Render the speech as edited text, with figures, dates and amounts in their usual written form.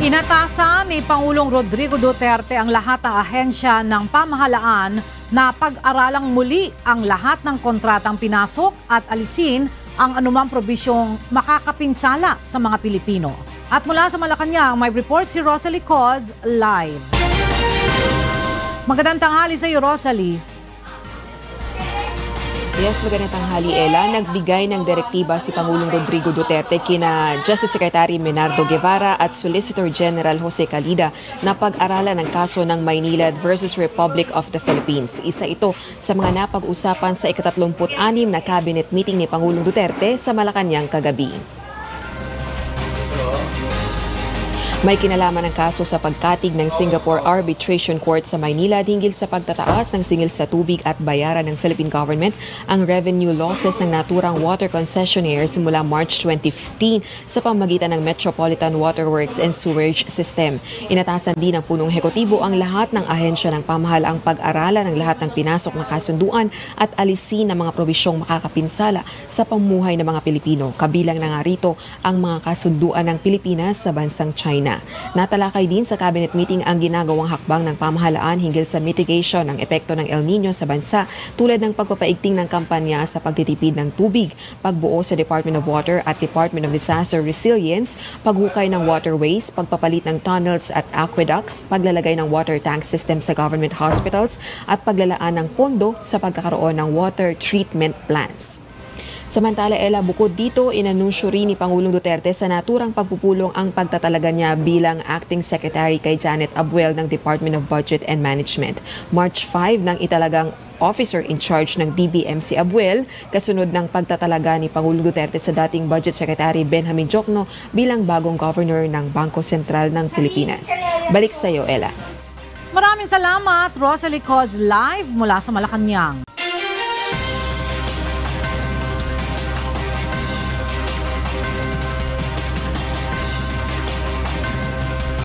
Inatasan ni Pangulong Rodrigo Duterte ang lahat ng ahensya ng pamahalaan na pag-aralang muli ang lahat ng kontratang pinasok at alisin ang anumang probisyong makakapinsala sa mga Pilipino. At mula sa Malacanang, may report si Rosalie Coz live. Magandang tanghali sa iyo, Rosalie. Yes, magandang tanghali, Ella. Nagbigay ng direktiba si Pangulong Rodrigo Duterte kina Justice Secretary Menardo Guevara at Solicitor General Jose Calida na pag-aralan ng kaso ng Maynilad versus Republic of the Philippines. Isa ito sa mga napag-usapan sa ika-36 na cabinet meeting ni Pangulong Duterte sa Malacanang kagabi. May kinalaman ng kaso sa pagkatig ng Singapore Arbitration Court sa Maynilad hinggil sa pagtataas ng singil sa tubig at bayaran ng Philippine government ang revenue losses ng naturang water concessionaires mula March 2015 sa pamamagitan ng Metropolitan Waterworks and Sewerage System. Inatasan din ng punong ehekutibo ang lahat ng ahensya ng pamahalaang pag-aralan ng lahat ng pinasok na kasunduan at alisin ang mga probisyong makakapinsala sa pamumuhay ng mga Pilipino. Kabilang na nga rito ang mga kasunduan ng Pilipinas sa bansang China. Natalakay din sa cabinet meeting ang ginagawang hakbang ng pamahalaan hinggil sa mitigation ng epekto ng El Nino sa bansa tulad ng pagpapaigting ng kampanya sa pagtitipid ng tubig, pagbuo sa Department of Water at Department of Disaster Resilience, paghukay ng waterways, pagpapalit ng tunnels at aqueducts, paglalagay ng water tank system sa government hospitals at paglalaan ng pondo sa pagkakaroon ng water treatment plants. Samantala, Ella, bukod dito, inanunsyo rin ni Pangulong Duterte sa naturang pagpupulong ang pagtatalaga niya bilang Acting Secretary kay Janet Abuel ng Department of Budget and Management. March 5 nang italagang officer in charge ng DBM si Abuel, kasunod ng pagtatalaga ni Pangulong Duterte sa dating Budget Secretary Benjamin Diokno bilang bagong governor ng Bangko Sentral ng Pilipinas. Balik sa iyo, Ella. Maraming salamat, Rosalie Coz live mula sa Malacanang.